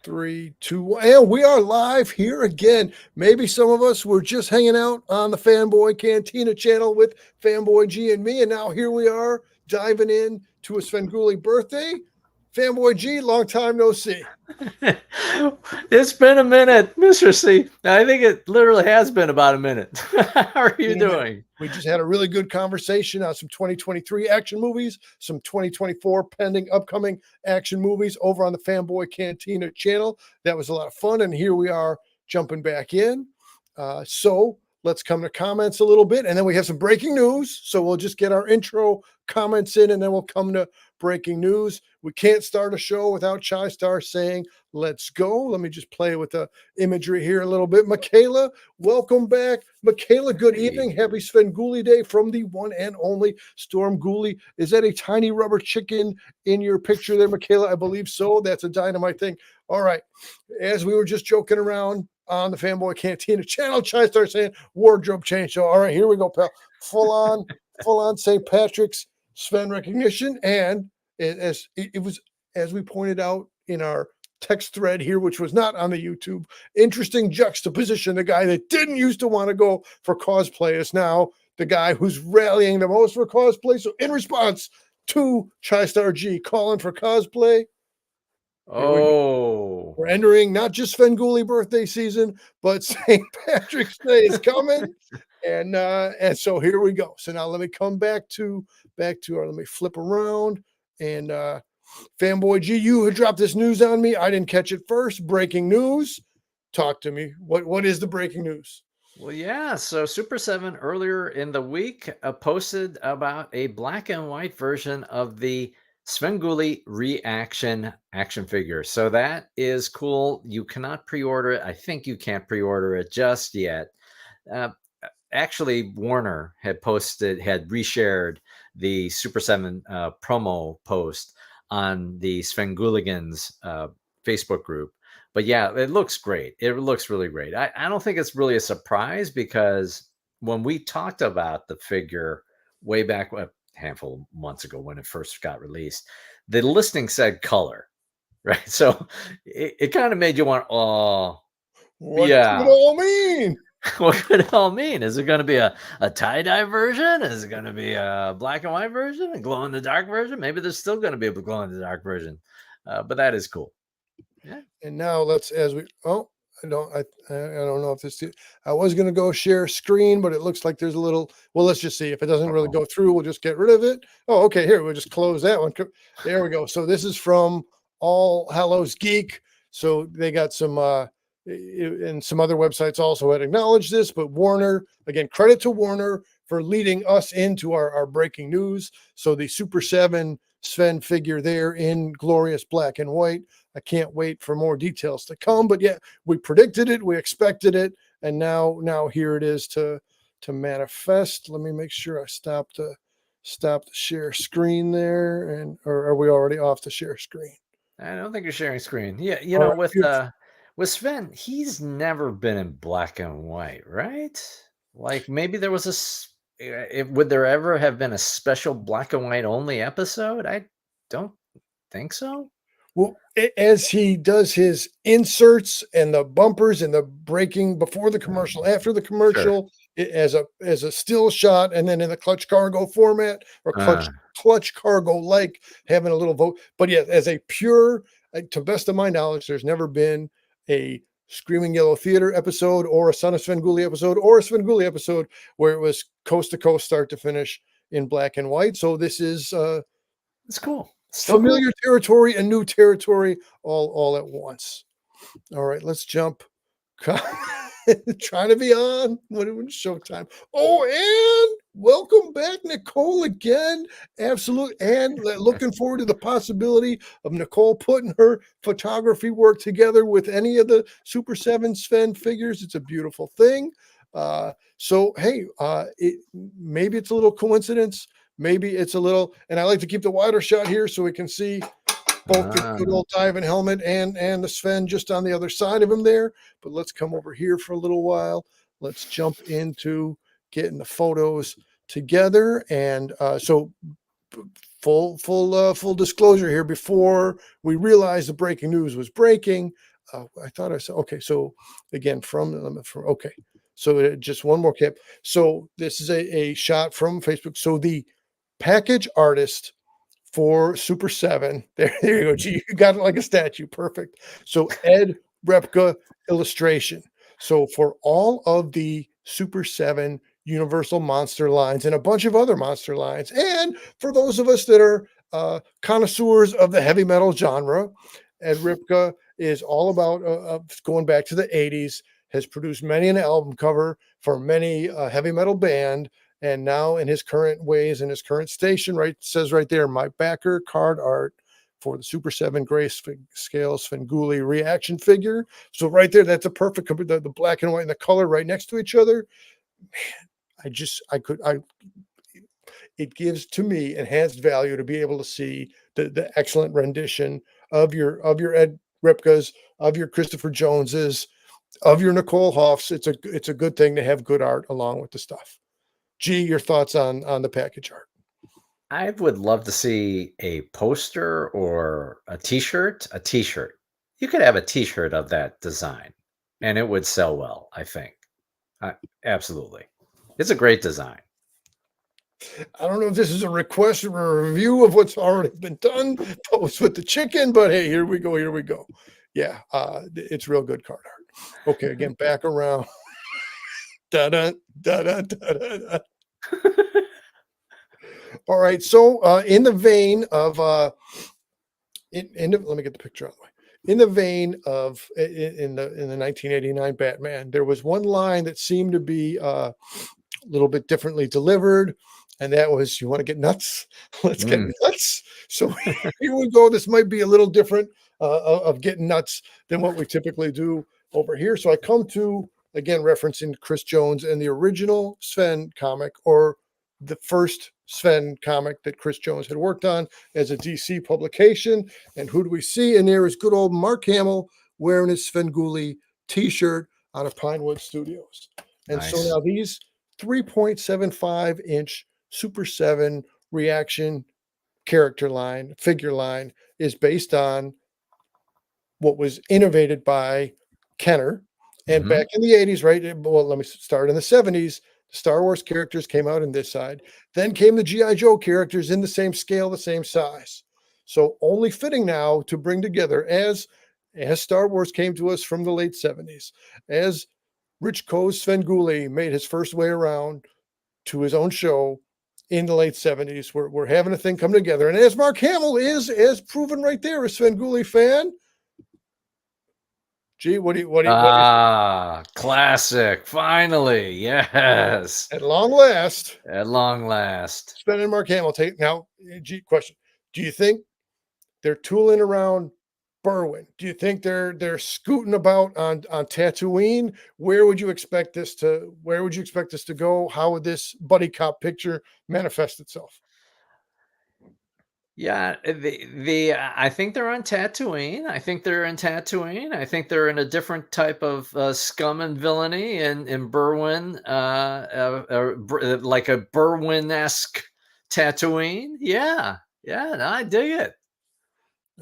3, 2, 1. And we are live here again. Maybe some of us were just hanging out on the Fanboy Cantina channel with Fanboy G and me. And now here we are diving in to a Svengoolie birthday. Fanboy G, long time no see. It's been a minute, Mr. C. I think it literally has been about a minute. How are you doing? We just had a really good conversation on some 2023 action movies, some 2024 pending upcoming action movies over on the Fanboy Cantina channel. That was a lot of fun. And here we are jumping back in. So let's come to comments a little bit. And then we have some breaking news. So we'll just get our intro comments in and then we'll come to breaking news. We can't start a show without Chai Star saying, let's go. Let me just play with the imagery here a little bit. Michaela, welcome back. Michaela, good evening. Happy Svengoolie Day from the one and only Storm Goolie. Is that a tiny rubber chicken in your picture there, Michaela? I believe so. That's a dynamite thing. All right. As we were just joking around on the Fanboy Cantina channel, Chai started saying wardrobe change. So, all right, here we go, pal. Full on St. Patrick's Sven recognition. And it was, as we pointed out in our text thread here, which was not on the YouTube, interesting juxtaposition. The guy that didn't used to want to go for cosplay is now the guy who's rallying the most for cosplay. So in response to Chai Star G calling for cosplay, we're entering not just Svengoolie birthday season, but St. Patrick's Day is coming. And so here we go. So now let me come back to let me flip around and Fanboy G, you had dropped this news on me. I didn't catch it first. Breaking news. Talk to me. What is the breaking news? Well, yeah. So Super 7 earlier in the week posted about a black and white version of the Svengoolie reaction action figure. So that is cool. You cannot pre-order it. I think you can't pre-order it just yet. Actually, Warner had reshared the Super 7 promo post on the Svengooligans Facebook group. But yeah, it looks great. It looks really great. I don't think it's really a surprise because when we talked about the figure way back a handful of months ago when it first got released, the listing said color, right? So it kind of made you want, what could it all mean? What could it all mean? Is it going to be a tie-dye version? Is it going to be a black and white version, a glow-in-the-dark version? Maybe there's still going to be a glow-in-the-dark version, but that is cool. Yeah. And now I don't know if this. I was going to go share screen, but it looks like there's a little. Well, let's just see if it doesn't really go through. We'll just get rid of it. Oh, okay. Here we'll just close that one. There we go. So this is from All Hallows Geek. So they got some. And some other websites also had acknowledged this, but Warner, again, credit to Warner for leading us into our breaking news. So the Super 7 Sven figure there in glorious black and white. I can't wait for more details to come, but yeah, we predicted it, we expected it, and now here it is to manifest. Let me make sure I stop the share screen there, or are we already off the share screen? I don't think you're sharing screen. Yeah, you know, with Sven, he's never been in black and white, right? Like maybe there was would there ever have been a special black and white only episode? I don't think so. Well, as he does his inserts and the bumpers and the breaking before the commercial, after the commercial, sure. as a still shot, and then in the clutch cargo format or clutch cargo, like having a little vote. But yeah, as a pure, to best of my knowledge, there's never been a Screaming Yellow Theater episode or a Son of Svengoolie episode or a Svengoolie episode where it was coast to coast, start to finish in black and white. So this is it's cool. Familiar territory and new territory all at once. All right, let's jump. Trying to be on. What showtime? Oh, and welcome back, Nicole, again. Absolutely. And looking forward to the possibility of Nicole putting her photography work together with any of the Super 7 Sven figures. It's a beautiful thing. So, hey, maybe it's a little coincidence. Maybe it's a little, and I like to keep the wider shot here so we can see both the good old diving helmet and the Sven just on the other side of him there. But let's come over here for a little while. Let's jump into getting the photos together. And so full disclosure here, before we realized the breaking news was breaking, I thought I saw. Okay, so again from okay, so just one more cap. So this is a shot from Facebook. So the package artist for Super 7. There you go. Gee, you got it like a statue. Perfect. So Ed Repka illustration. So for all of the Super 7 Universal Monster lines and a bunch of other monster lines, and for those of us that are connoisseurs of the heavy metal genre, Ed Repka is all about going back to the 80s, has produced many an album cover for many heavy metal band, and now in his current ways, in his current station, right, says right there, my backer card art for the Super 7 Scale Svengoolie reaction figure. So right there, that's a perfect the black and white and the color right next to each other. Man, I it gives to me enhanced value to be able to see the excellent rendition of your Ed Ripkas, of your Christopher Joneses, of your Nicole Hoffs. It's a good thing to have good art along with the stuff. G, your thoughts on the package art? I would love to see a poster or a T-shirt. A T-shirt. You could have a T-shirt of that design, and it would sell well, I think. Absolutely. It's a great design. I don't know if this is a request or a review of what's already been done, post with the chicken, but hey, here we go. Here we go. Yeah, it's real good card art. Okay, again, back around. Da da da da da da. All right. So, in the vein of, let me get the picture out of the way. In the vein of in the 1989 Batman, there was one line that seemed to be a little bit differently delivered, and that was, "You want to get nuts? Let's get Mm. nuts." So here we go. This might be a little different of getting nuts than what we typically do over here. So I come to again referencing Chris Jones and the original Sven comic, or the first Sven comic that Chris Jones had worked on as a DC publication. And who do we see? And there is good old Mark Hamill wearing his Svengoolie t-shirt out of Pinewood Studios. And so Nice. now these 3.75-inch Super 7 reaction character line, figure line, is based on what was innovated by Kenner. And Mhm. back in the 80s, right? Well, let me start in the 70s. Star Wars characters came out in this side. Then came the G.I. Joe characters in the same scale, the same size. So only fitting now to bring together as Star Wars came to us from the late 70s, as Rich Koz Svengoolie made his first way around to his own show in the late 70s. We're having a thing come together. And as Mark Hamill is, as proven right there, a Svengoolie fan. Gee, what do you think? Classic. Finally. Yes. At long last, At long last. Sven and Mark Hamill take now. Gee, question: do you think they're tooling around Berwyn? Do you think they're scooting about on Tatooine? Where would you expect this to go? How would this buddy cop picture manifest itself? Yeah, I think they're on Tatooine. I think they're in Tatooine. I think they're in a different type of scum and villainy in Berwyn, like a Berwyn-esque Tatooine. Yeah, yeah, no, I dig it.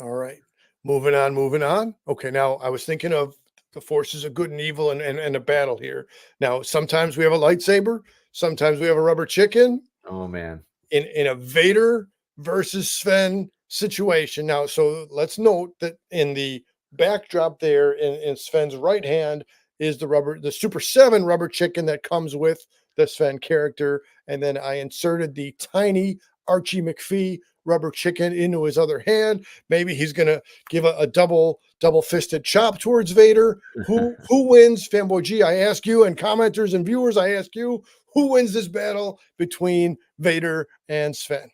All right. Moving on, moving on. Okay, now I was thinking of the forces of good and evil and a battle here. Now, sometimes we have a lightsaber, sometimes we have a rubber chicken Oh man. in a Vader versus Sven situation. Now, so let's note that in the backdrop there in Sven's right hand is the Super 7 rubber chicken that comes with the Sven character. And then I inserted the tiny Archie McPhee rubber chicken into his other hand. Maybe he's gonna give a double fisted chop towards Vader. Who wins, Fanboy G? I ask you, and commenters and viewers, I ask you, who wins this battle between Vader and Sven?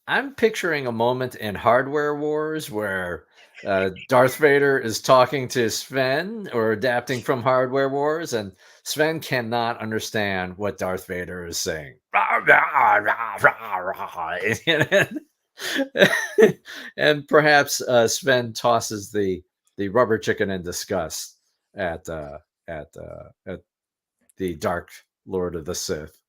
I'm picturing a moment in Hardware Wars where Darth Vader is talking to Sven or adapting from Hardware Wars, and Sven cannot understand what Darth Vader is saying. And perhaps Sven tosses the rubber chicken in disgust at at the Dark Lord of the Sith.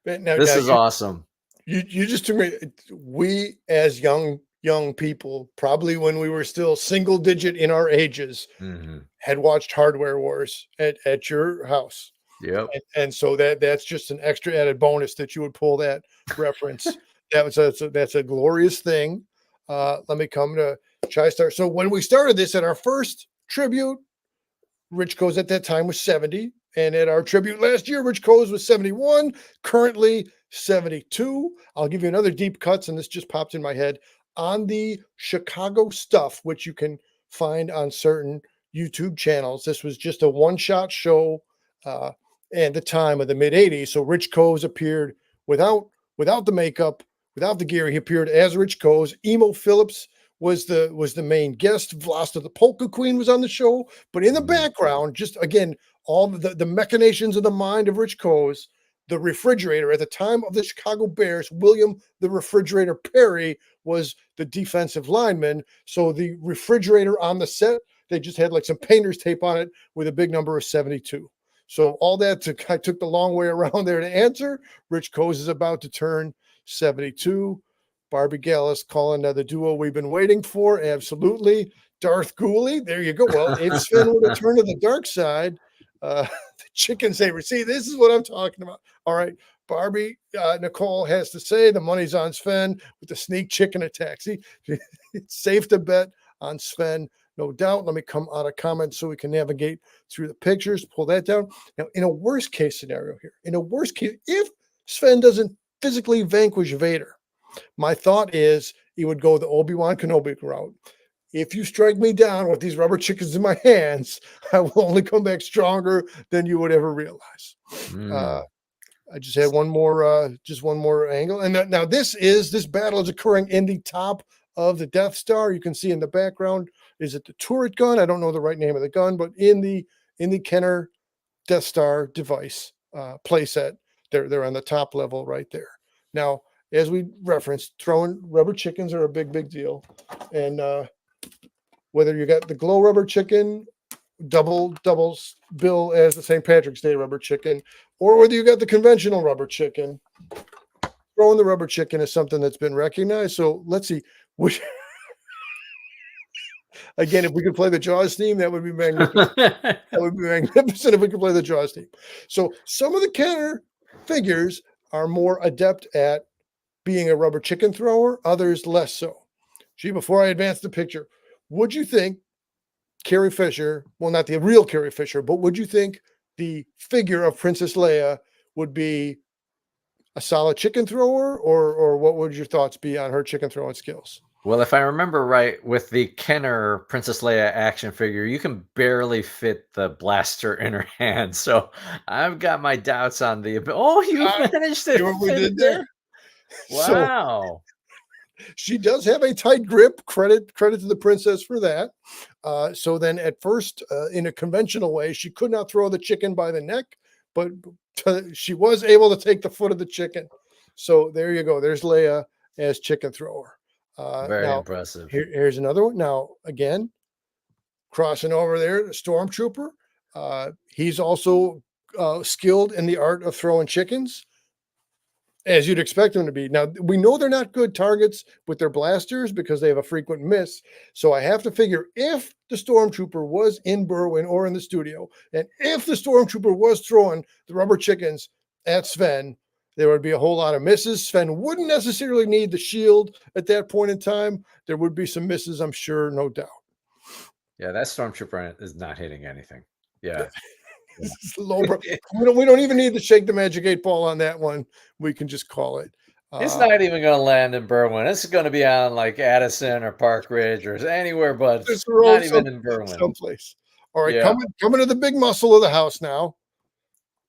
Now, This is awesome. you just took me. We as young young people, probably when we were still single digit in our ages, Mhm. had watched Hardware Wars at your house. Yep. And so that's just an extra added bonus that you would pull that reference. That's a glorious thing. Let me come to TriStar. So when we started this at our first tribute, Rich Coase at that time was 70. And at our tribute last year, Rich Coase was 71, currently 72. I'll give you another deep cuts, and this just popped in my head on the Chicago stuff, which you can find on certain YouTube channels. This was just a one-shot show uh, and the time of the mid 80s. So Rich Coase appeared without the makeup, without the gear. He appeared as Rich Coase. Emo Phillips was the main guest. Vlasta the Polka Queen was on the show, but in the Mhm. background, just again, all the machinations of the mind of Rich Coase, the refrigerator at the time of the Chicago Bears, William the Refrigerator Perry was the defensive lineman. So the refrigerator on the set, they just had like some painter's tape on it with a big number of 72. So all that I took the long way around there to answer. Rich Coase is about to turn 72. Barbie Gallus calling the duo we've been waiting for. Absolutely. Darth Gooley. There you go. Well, if Sven were to turn to the dark side, the chicken saver. See, this is what I'm talking about. All right. Barbie, Nicole has to say the money's on Sven with the sneak chicken attack. See, it's safe to bet on Sven, no doubt. Let me come out of comments so we can navigate through the pictures, pull that down. Now, in a worst case scenario here, in a worst case, if Sven doesn't physically vanquish Vader, my thought is he would go the Obi-Wan Kenobi route. If you strike me down with these rubber chickens in my hands, I will only come back stronger than you would ever realize. Uh, Mm. I just had just one more angle. And now this battle is occurring in the top of the Death Star. You can see in the background, is it the turret gun? I don't know the right name of the gun, but in the Kenner Death Star device playset, they're on the top level right there. Now, as we referenced, throwing rubber chickens are a big deal, and whether you got the glow rubber chicken, doubles bill as the St. Patrick's Day rubber chicken, or whether you got the conventional rubber chicken, throwing the rubber chicken is something that's been recognized. So let's see. Which, again, if we could play the Jaws theme, that would be magnificent. That would be magnificent if we could play the Jaws theme. So some of the Kenner figures are more adept at being a rubber chicken thrower, others less so. Gee, before I advance the picture, would you think Carrie Fisher, well, not the real Carrie Fisher, but would you think the figure of Princess Leia would be a solid chicken thrower, or what would your thoughts be on her chicken throwing skills? Well, if I remember right, with the Kenner Princess Leia action figure, you can barely fit the blaster in her hand. So I've got my doubts on the. Oh, you Ah, managed see to what we fit it did there? there! So Wow. she does have a tight grip. Credit to the princess for that. So then, at first, in a conventional way, she could not throw the chicken by the neck, but she was able to take the foot of the chicken. So there you go. There's Leia as chicken thrower. Very Now, impressive. here's another one. Now, again, crossing over there, the stormtrooper. He's also skilled in the art of throwing chickens, as you'd expect them to be. Now, we know they're not good targets with their blasters because they have a frequent miss. So I have to figure if the stormtrooper was in Berwyn or in the studio, and if the stormtrooper was throwing the rubber chickens at Sven, there would be a whole lot of misses. Sven wouldn't necessarily need the shield at that point in time. There would be some misses, I'm sure, no doubt. Yeah, that stormtrooper is not hitting anything. Yeah. This is low. We don't even need to shake the magic 8 ball on that one. We can just call it. It's Uh, not even going to land in Berwyn. It's going to be on like Addison or Park Ridge or anywhere, but just not roll even in Berwyn. someplace. All right, Yeah. coming to the big muscle of the house now.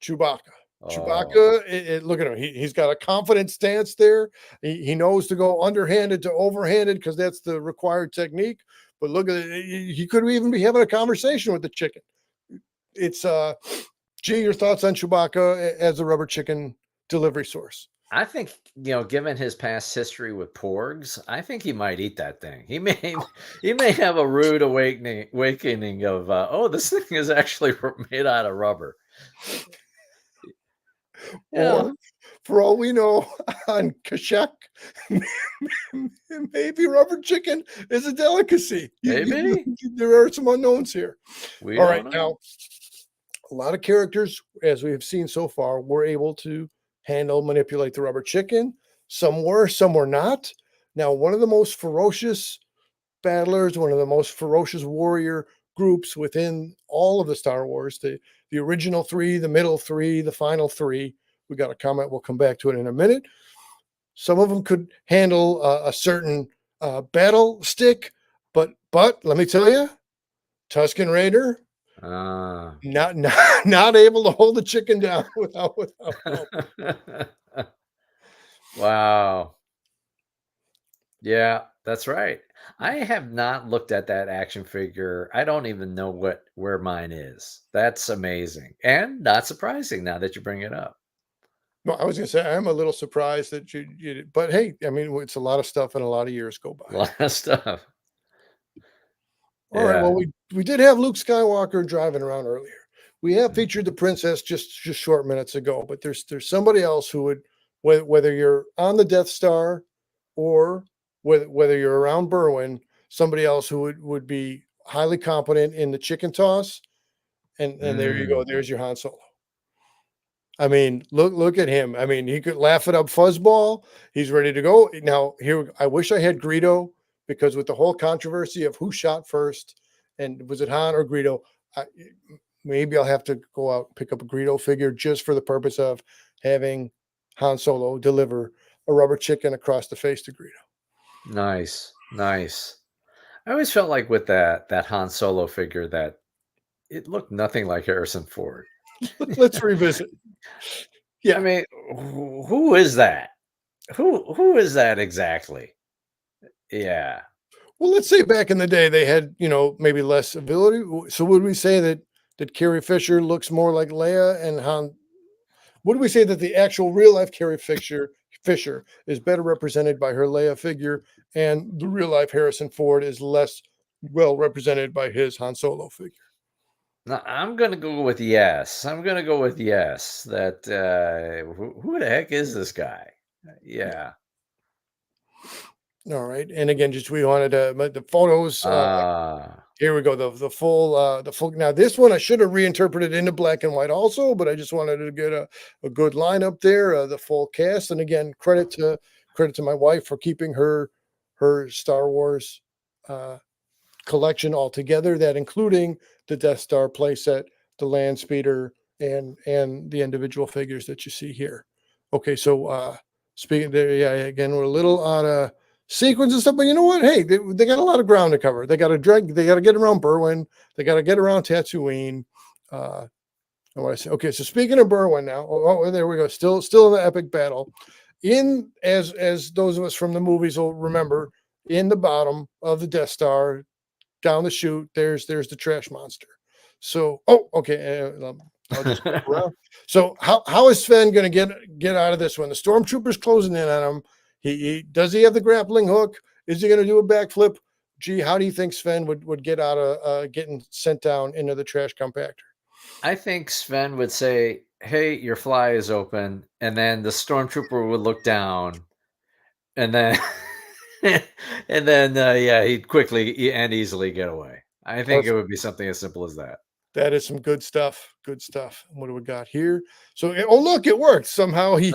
Chewbacca. Oh, Chewbacca, look at him. He's got a confident stance there. He knows to go underhanded to overhanded because that's the required technique. But look at it. He could even be having a conversation with the chicken. It's G, your thoughts on Chewbacca as a rubber chicken delivery source? I think, given his past history with porgs, I think he might eat that thing. He may he may have a rude awakening of oh, this thing is actually made out of rubber. You Or know, For all we know, on Kashak, maybe rubber chicken is a delicacy. Maybe. There are some unknowns here. We All right, don't know. now a lot of characters, as we have seen so far, were able to handle, manipulate the rubber chicken. Some were not. Now, one of the most ferocious battlers, one of the most ferocious warrior groups within all of the Star Wars, the original three, the middle three, the final three. We got a comment. We'll come back to it in a minute. Some of them could handle a certain battle stick, but let me tell you, Tusken Raider Ah. not able to hold the chicken down without help. Wow. Yeah, that's right. I have not looked at that action figure. I don't even know where mine is. That's amazing and not surprising now that you bring it up. No, I was gonna say I'm a little surprised that but hey, I mean it's a lot of stuff and a lot of years go A by. lot of stuff. All right, Yeah. well we did have Luke Skywalker driving around earlier. We have Mhm. featured the princess just short minutes ago, but there's somebody else who would, whether you're on the Death Star or whether you're around Berwyn, somebody else who would be highly competent in the chicken toss, and there you go. Mm. There's your Han Solo. I mean, look at him. I mean, he could laugh it up fuzzball. He's ready to go. Now, here I wish I had Greedo, because with the whole controversy of who shot first and was it Han or Greedo, I, maybe I'll have to go out and pick up a Greedo figure just for the purpose of having Han Solo deliver a rubber chicken across the face to Greedo. Nice. Nice. I always felt like with that Han Solo figure that it looked nothing like Harrison Ford. Let's revisit. I Yeah. mean, who is that? Who is that exactly? Yeah. Well, let's say back in the day they had, maybe less ability. So would we say that Carrie Fisher looks more like Leia and Han? Would we say that the actual real life Carrie Fisher is better represented by her Leia figure, and the real life Harrison Ford is less well represented by his Han Solo figure? No, I'm gonna go with yes. I'm gonna go with yes. That who the heck is this guy? Yeah. All right, and again, just we wanted to but the photos. Ah, Here we go. The full. Now this one I should have reinterpreted into black and white also, but I just wanted to get a good lineup there. The full cast, and again, credit to my wife for keeping her Star Wars uh, collection altogether, that including the Death Star playset, the land speeder, and the individual figures that you see here. Okay, so speaking there, yeah, again, we're a little out of sequence and stuff, but you know what? Hey, they got a lot of ground to cover. They got to get around Berwyn, they got to get around Tatooine. Uh, and what I say? Okay, so speaking of Berwyn now, there we go. Still in the epic battle. In as those of us from the movies will remember, in the bottom of the Death Star, down the chute, there's the trash monster. So, okay, I'll just go around. So, how is Sven going to get out of this one? The stormtrooper's closing in on him. He does he have the grappling hook? Is he going to do a backflip? Gee, how do you think Sven would get out of getting sent down into the trash compactor? I think Sven would say, "Hey, your fly is open," and then the stormtrooper would look down, and then and then yeah, he'd quickly and easily get away. I think it Perfect. would be something as simple as that. That is some good stuff. Good stuff. What do we got here? So, oh look, it worked. Somehow he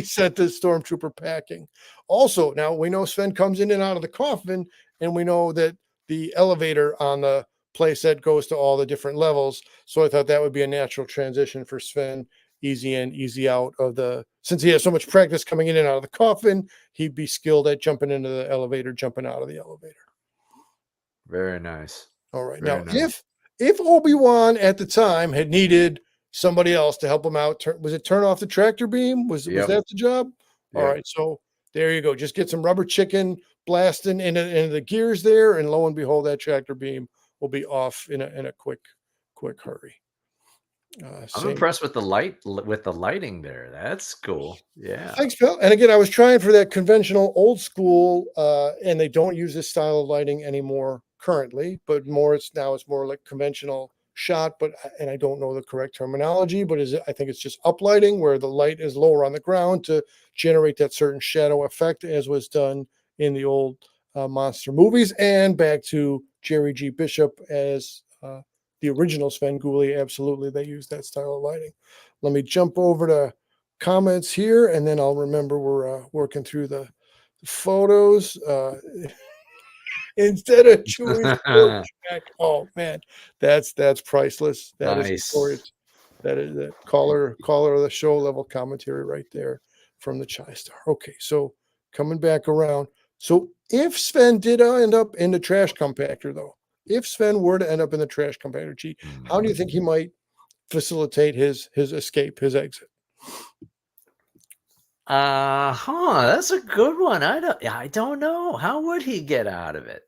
sent the stormtrooper packing. Also, now we know Sven comes in and out of the coffin, and we know that the elevator on the playset goes to all the different levels. So I thought that would be a natural transition for Sven, easy in, easy out of the. Since he has so much practice coming in and out of the coffin, he'd be skilled at jumping into the elevator, jumping out of the elevator. Very nice. All right. Very Now, nice. if Obi-Wan at the time had needed somebody else to help him out, was it turn off the tractor beam? Was Yep. that the job? All Yep. right. So there you go. Just get some rubber chicken blasting into the gears there, and lo and behold, that tractor beam will be off in a quick hurry. I'm Same. impressed with with the lighting there. That's cool. Yeah. Thanks, Phil. And again, I was trying for that conventional old school, and they don't use this style of lighting anymore currently, but it's more like conventional shot, and I don't know the correct terminology, but I think it's just uplighting where the light is lower on the ground to generate that certain shadow effect, as was done in the old monster movies. And back to Jerry G. Bishop as the original Svengoolie. Absolutely, they use that style of lighting. Let me jump over to comments here, and then I'll remember we're working through the photos. Instead of Chewie's pork jack. Oh man, that's priceless. That is Nice. glorious. That is the caller of the show level commentary right there from the Chai Star. Okay, so coming back around. So if Sven did end up in the trash compactor, though, if Sven were to end up in the trash compactor, gee, how do you think he might facilitate his escape, his exit? That's a good one. I don't know. How would he get out of it?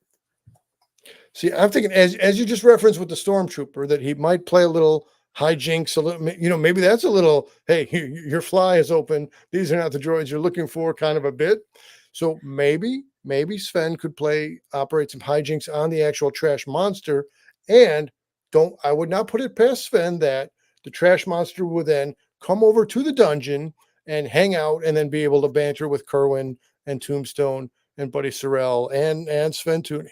See, I'm thinking as you just referenced with the stormtrooper that he might play a little hijinks, a little, maybe that's a little, hey, your fly is open. These are not the droids you're looking for, kind of a bit. So maybe Sven could operate some hijinks on the actual trash monster, and I would not put it past Sven that the trash monster would then come over to the dungeon and hang out, and then be able to banter with Kerwin and Tombstone and Buddy Sorrell and Sven Tooney.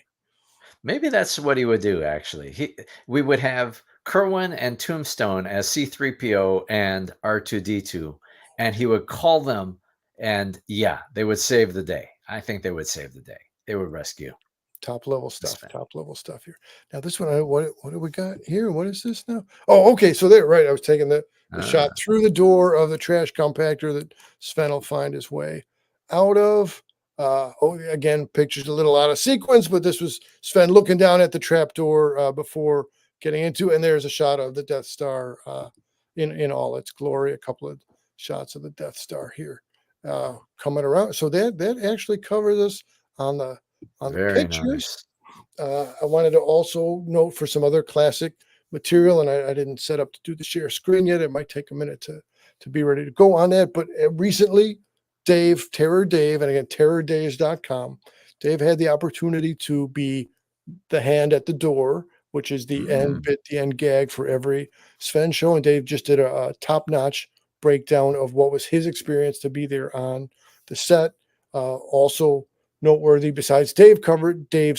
Maybe that's what he would do, actually. We would have Kerwin and Tombstone as C3PO and R2D2, and he would call them, and yeah, they would save the day. I think they would save the day. They would rescue Top level the stuff. Sven. Top level stuff here. Now this one, what do we got here? What is this now? Oh, okay. So there, right. I was taking the shot Ah, through the door of the trash compactor that Sven will find his way out of. Again, pictures a little out of sequence, but this was Sven looking down at the trap door before getting into, and there's a shot of the Death Star in all its glory. A couple of shots of the Death Star here coming around. So that actually covers us on the very pictures. nice. I wanted to also note for some other classic material, and I didn't set up to do the share screen yet. It might take a minute to be ready to go on that. But recently, Terror Dave, and again, terrordays.com, Dave had the opportunity to be the hand at the door, which is the end Mm, bit, the end gag for every Sven show. And Dave just did a top-notch breakdown of what was his experience to be there on the set. Also noteworthy, besides Dave's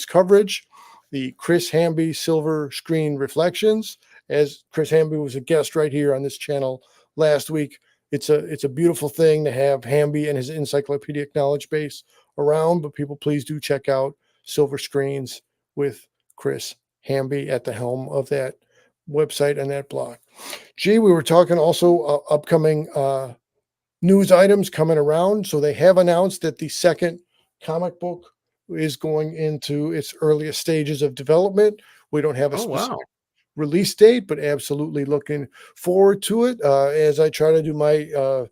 coverage, the Chris Hamby silver screen reflections. As Chris Hamby was a guest right here on this channel last week, it's a beautiful thing to have Hamby and his encyclopedic knowledge base around. But people, please do check out Silver Screens with Chris Hamby at the helm of that website and that blog. Gee, we were talking also upcoming news items coming around. So they have announced that the second comic book is going into its earliest stages of development. We don't have a oh, specific wow. release date, but absolutely looking forward to it. As I try to do my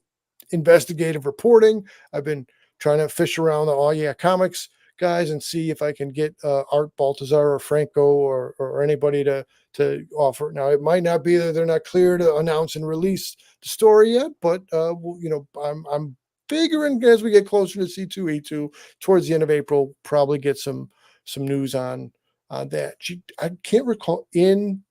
investigative reporting, I've been trying to fish around the Oh Yeah Comics guys and see if I can get Art Baltazar or Franco or anybody to offer. Now it might not be that they're not clear to announce and release the story yet, but I'm figuring as we get closer to C2E2 towards the end of April, probably get some news on that. I can't recall in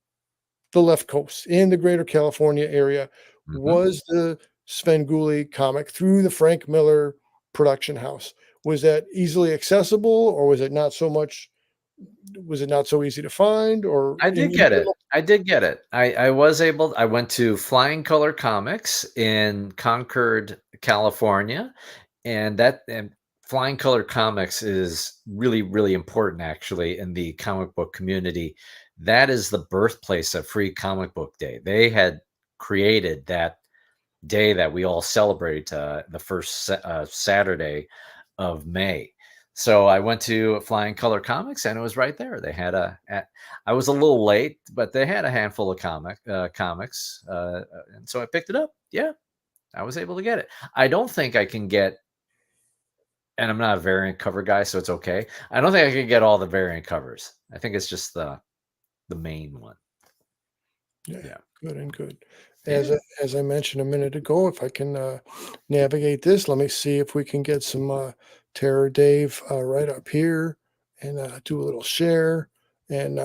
the left coast, in the greater California area, Mhm. was the Svengoolie comic through the Frank Miller production house. Was that easily accessible, or was it not so much? Was it not so easy to find? Or I did in get your it. I did get it. I was able I went to Flying Color Comics in Concord, California, and Flying Color Comics is really, really important actually in the comic book community. That is the birthplace of Free Comic Book Day. They had created that day that we all celebrate, the first Saturday of May. So I went to Flying Color Comics, and it was right there. They had I was a little late, but they had a handful of comics, and so I picked it up. Yeah, I was able to get it. I don't think I can get, and I'm not a variant cover guy, so it's okay. I don't think I can get all the variant covers. I think it's just the main one. Yeah, Yeah, good and good. As yeah. I, as I mentioned a minute ago, if I can navigate this, let me see if we can get some Terror Dave right up here and do a little share and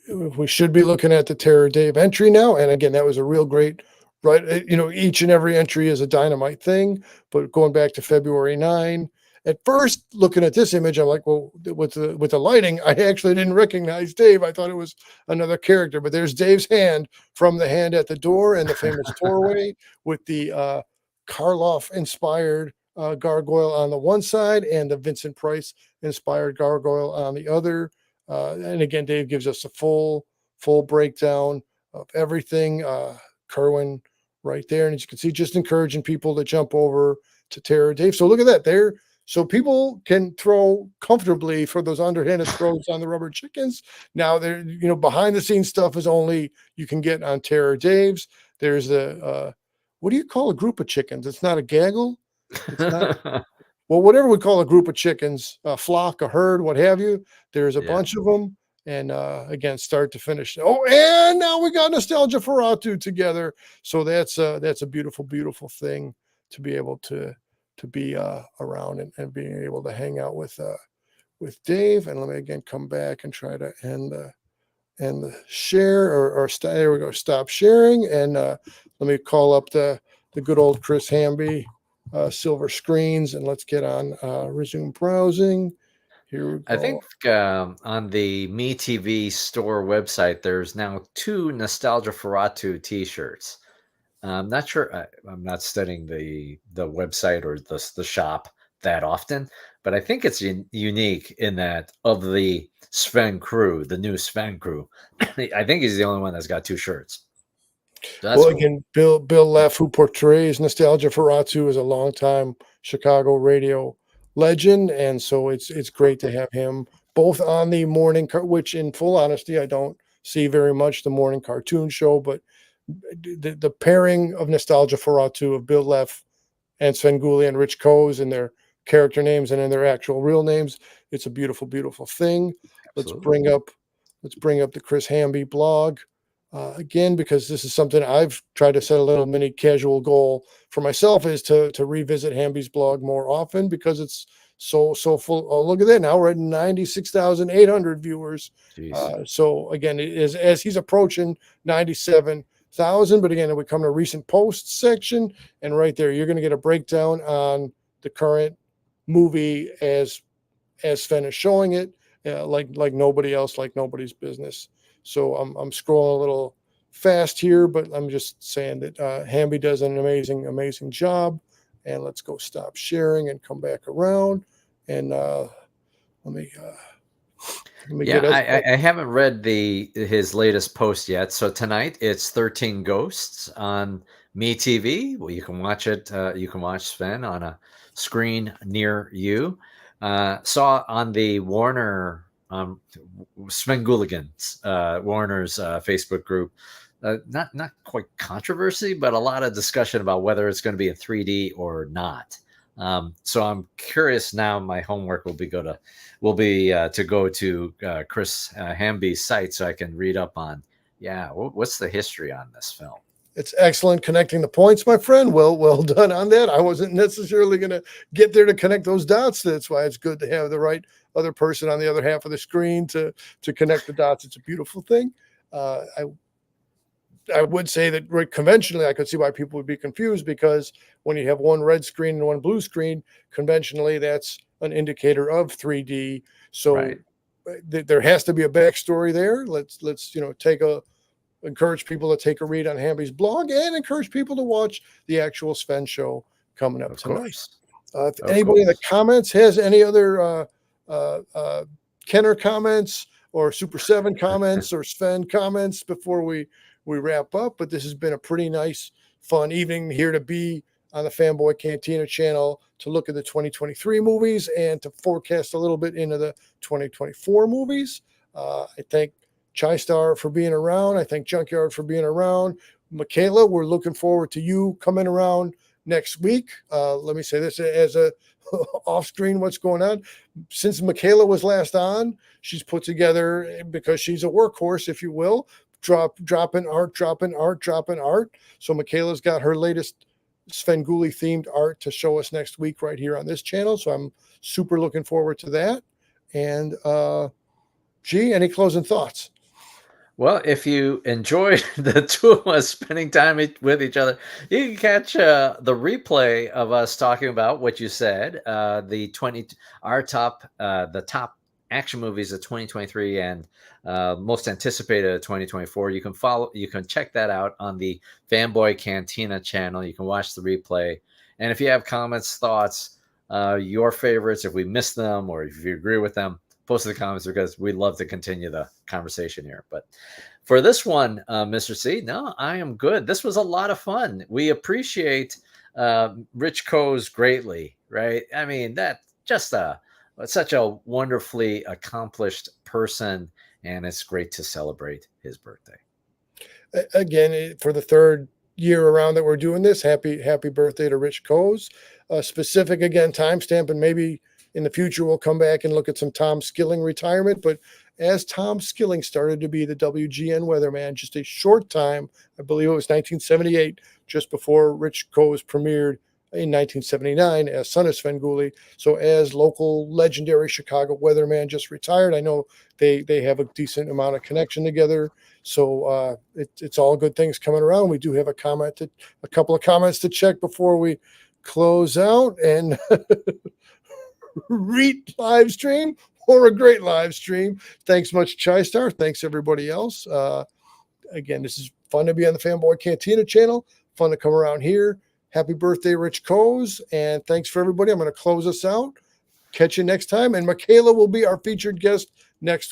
we should be looking at the Terror Dave entry now. And again, that was a real great, right? Each and every entry is a dynamite thing. But going back to February 9, at first looking at this image, I'm like, well, with the lighting, I actually didn't recognize Dave. I thought it was another character. But there's Dave's hand from the hand at the door and the famous doorway with the Karloff inspired gargoyle on the one side and the Vincent Price inspired gargoyle on the other. And again, Dave gives us a full breakdown of everything. Kerwin right there. And as you can see, just encouraging people to jump over to Terror Dave. So look at that there. So people can throw comfortably for those underhanded throws on the rubber chickens. Now there, behind the scenes stuff is only you can get on Terror Dave's. There's what do you call a group of chickens? It's not a gaggle. It's not. Well, whatever we call a group of chickens, a flock, a herd, what have you, there's a Yeah. bunch of them. And again, start to finish. Oh, and now we got Nostalgia Ferratu together. So that's a beautiful, beautiful thing to be able to be around and being able to hang out with Dave. And let me again come back and try to end the share or there we go, stop sharing. And let me call up the good old Chris Hamby. Silver screens, and let's get on resume browsing. Here we go. I think on the MeTV store website, there's now 2 Nostalgia Ferratu T-shirts. I'm not sure. I'm not studying the website or the shop that often, but I think it's unique in that of the Sven crew, the new Sven crew, I think he's the only one that's got 2 shirts. So that's Well, cool. again, Bill Leff, who portrays Nostalgia Ferratu, is a longtime Chicago radio legend, and so it's great to have him both on the morning, which in full honesty, I don't see very much the morning cartoon show, but the pairing of Nostalgia Ferratu of Bill Leff and Svengoolie and Rich Coes and their character names and in their actual real names, it's a beautiful, beautiful thing. Let's Absolutely. bring up the Chris Hamby blog. Again, because this is something I've tried to set a little mini casual goal for myself is to revisit Hamby's blog more often because it's so full. Oh, look at that. Now we're at 96,800 viewers. Jeez. So again, it is as he's approaching 97,000. But again, we come to recent posts section, and right there, you're going to get a breakdown on the current movie as Sven is showing it, like nobody else, like nobody's business. So I'm scrolling a little fast here, but I'm just saying that Hamby does an amazing job. And let's go stop sharing and come back around. And let me Yeah, get us. I haven't read his latest post yet. So tonight it's 13 Ghosts on MeTV. Well, you can watch it. You can watch Sven on a screen near you. Saw on the Warner Svengooligans, Warner's Facebook group. Not quite controversy, but a lot of discussion about whether it's going to be in 3D or not. So I'm curious now. My homework will be to go to Chris Hamby's site so I can read up on what's the history on this film. It's excellent connecting the points, my friend. Well done on that. I wasn't necessarily going to get there to connect those dots. That's why it's good to have the right other person on the other half of the screen to connect the dots. It's a beautiful thing. I would say that conventionally, I could see why people would be confused because when you have one red screen and one blue screen, conventionally that's an indicator of 3D. So Right. There has to be a backstory there. Let's encourage people to take a read on Hamby's blog and encourage people to watch the actual Sven show coming up Of tonight. course. If anybody in the comments has any other Kenner comments or Super 7 comments or Sven comments before we wrap up, but this has been a pretty nice, fun evening here to be on the Fanboy Cantina channel to look at the 2023 movies and to forecast a little bit into the 2024 movies. I thank Chai-Star for being around. I thank Junkyard for being around. Michaela, we're looking forward to you coming around next week. Let me say this as a off screen, what's going on. Since Michaela was last on, she's put together, because she's a workhorse, if you will, dropping art. So Michaela's got her latest Svengoolie themed art to show us next week right here on this channel. So I'm super looking forward to that. And G, any closing thoughts? Well, if you enjoyed the two of us spending time with each other, you can catch the replay of us talking about what you said. The 20, our top, the top action movies of 2023 and most anticipated of 2024. You can follow, you can check that out on the Fanboy Cantina channel. You can watch the replay, and if you have comments, thoughts, your favorites, if we missed them or if you agree with them, post in the comments because we'd love to continue the conversation here. But for this one, Mr. C, no, I am good. This was a lot of fun. We appreciate Rich Coes greatly, right? I mean, that just such a wonderfully accomplished person, and it's great to celebrate his birthday. Again, for the third year around that we're doing this, happy birthday to Rich Coes. Specific again timestamp, and maybe in the future we'll come back and look at some Tom Skilling retirement. But as Tom Skilling started to be the WGN weatherman, just a short time, I believe it was 1978, just before Rich Coes premiered in 1979 as son of Svengoolie. So as local legendary Chicago weatherman just retired, I know they have a decent amount of connection together. So it's all good things coming around. We do have a couple of comments to check before we close out, and read live stream or a great live stream. Thanks much, Star. Thanks everybody else. Again, this is fun to be on the Fanboy Cantina channel. Fun to come around here. Happy birthday, Rich Coes, and thanks for everybody. I'm going to close us out. Catch you next time, and Michaela will be our featured guest next week.